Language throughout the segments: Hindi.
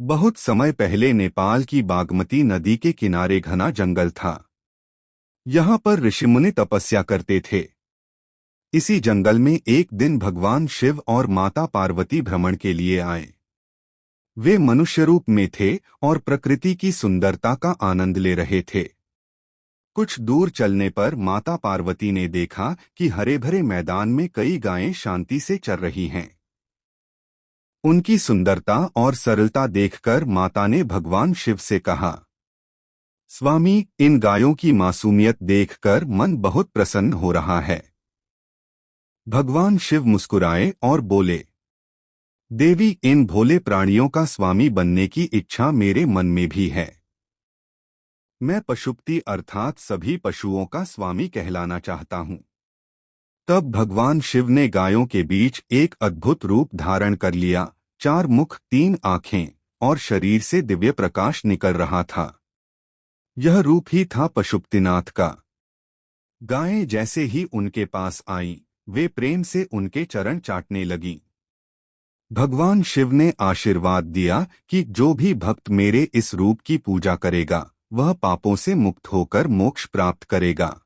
बहुत समय पहले नेपाल की बागमती नदी के किनारे घना जंगल था। यहाँ पर ऋषिमुनि तपस्या करते थे। इसी जंगल में एक दिन भगवान शिव और माता पार्वती भ्रमण के लिए आए। वे मनुष्य रूप में थे और प्रकृति की सुंदरता का आनंद ले रहे थे। कुछ दूर चलने पर माता पार्वती ने देखा कि हरे भरे मैदान में कई गायें शांति से चर रही हैं। उनकी सुंदरता और सरलता देखकर माता ने भगवान शिव से कहा, स्वामी, इन गायों की मासूमियत देखकर मन बहुत प्रसन्न हो रहा है। भगवान शिव मुस्कुराए और बोले, देवी, इन भोले प्राणियों का स्वामी बनने की इच्छा मेरे मन में भी है। मैं पशुपति अर्थात सभी पशुओं का स्वामी कहलाना चाहता हूँ। तब भगवान शिव ने गायों के बीच एक अद्भुत रूप धारण कर लिया। 4 मुख, 3 आँखें और शरीर से दिव्य प्रकाश निकल रहा था। यह रूप ही था पशुपतिनाथ का। गायें जैसे ही उनके पास आईं, वे प्रेम से उनके चरण चाटने लगीं। भगवान शिव ने आशीर्वाद दिया कि जो भी भक्त मेरे इस रूप की पूजा करेगा, वह पापों से मुक्त होकर मोक्ष प्राप्त करेगा।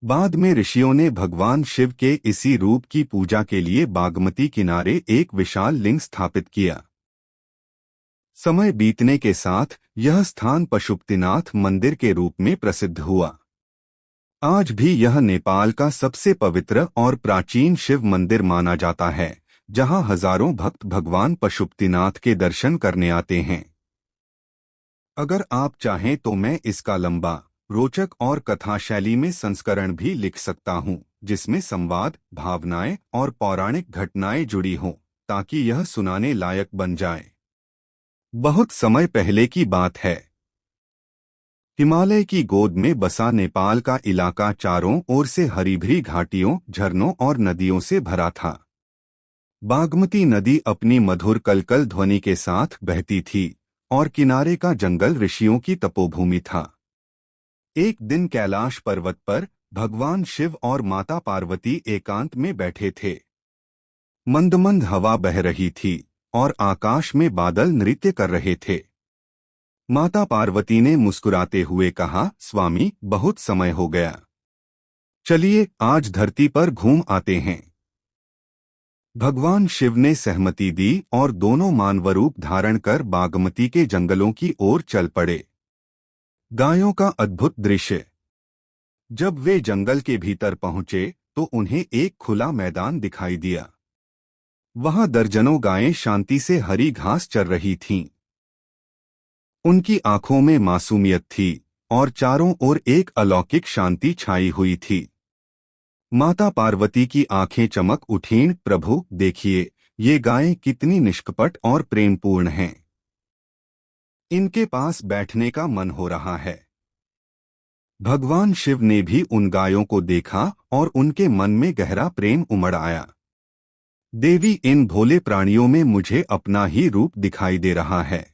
बाद में ऋषियों ने भगवान शिव के इसी रूप की पूजा के लिए बागमती किनारे एक विशाल लिंग स्थापित किया। समय बीतने के साथ यह स्थान पशुपतिनाथ मंदिर के रूप में प्रसिद्ध हुआ। आज भी यह नेपाल का सबसे पवित्र और प्राचीन शिव मंदिर माना जाता है, जहां हजारों भक्त भगवान पशुपतिनाथ के दर्शन करने आते हैं। अगर आप चाहें तो मैं इसका लंबा, रोचक और कथा शैली में संस्करण भी लिख सकता हूं, जिसमें संवाद, भावनाएं और पौराणिक घटनाएं जुड़ी हों, ताकि यह सुनाने लायक बन जाए। बहुत समय पहले की बात है। हिमालय की गोद में बसा नेपाल का इलाका चारों ओर से हरी भरी घाटियों, झरनों और नदियों से भरा था। बागमती नदी अपनी मधुर कलकल ध्वनि के साथ बहती थी और किनारे का जंगल ऋषियों की तपोभूमि था। एक दिन कैलाश पर्वत पर भगवान शिव और माता पार्वती एकांत में बैठे थे। मंद मंद हवा बह रही थी और आकाश में बादल नृत्य कर रहे थे। माता पार्वती ने मुस्कुराते हुए कहा, स्वामी, बहुत समय हो गया। चलिए आज धरती पर घूम आते हैं। भगवान शिव ने सहमति दी और दोनों मानव रूप धारण कर बागमती के जंगलों की ओर चल पड़े। गायों का अद्भुत दृश्य। जब वे जंगल के भीतर पहुंचे तो उन्हें एक खुला मैदान दिखाई दिया। वहां दर्जनों गायें शांति से हरी घास चर रही थीं। उनकी आंखों में मासूमियत थी और चारों ओर एक अलौकिक शांति छाई हुई थी। माता पार्वती की आंखें चमक उठीं, प्रभु देखिए, ये गायें कितनी निष्कपट और प्रेमपूर्ण हैं। इनके पास बैठने का मन हो रहा है। भगवान शिव ने भी उन गायों को देखा और उनके मन में गहरा प्रेम उमड़ आया। देवी, इन भोले प्राणियों में मुझे अपना ही रूप दिखाई दे रहा है।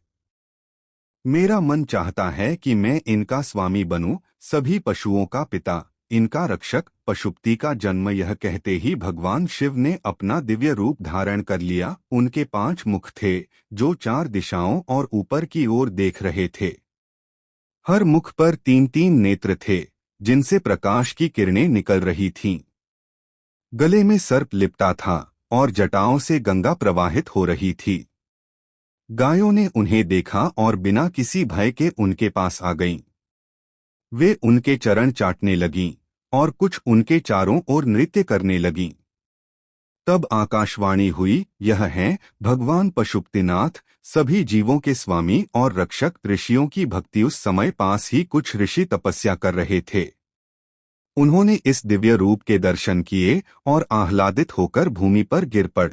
मेरा मन चाहता है कि मैं इनका स्वामी बनूं, सभी पशुओं का पिता, इनका रक्षक, पशुपति का जन्म। यह कहते ही भगवान शिव ने अपना दिव्य रूप धारण कर लिया। उनके 5 मुख थे, जो 4 दिशाओं और ऊपर की ओर देख रहे थे। हर मुख पर 3-3 नेत्र थे, जिनसे प्रकाश की किरणें निकल रही थीं। गले में सर्प लिपटा था और जटाओं से गंगा प्रवाहित हो रही थी। गायों ने उन्हें देखा और बिना किसी भय के उनके पास आ गईं। वे उनके चरण चाटने लगीं और कुछ उनके चारों ओर नृत्य करने लगीं। तब आकाशवाणी हुई, यह हैं भगवान पशुपतिनाथ, सभी जीवों के स्वामी और रक्षक। ऋषियों की भक्ति। उस समय पास ही कुछ ऋषि तपस्या कर रहे थे। उन्होंने इस दिव्य रूप के दर्शन किए और आह्लादित होकर भूमि पर गिर पड़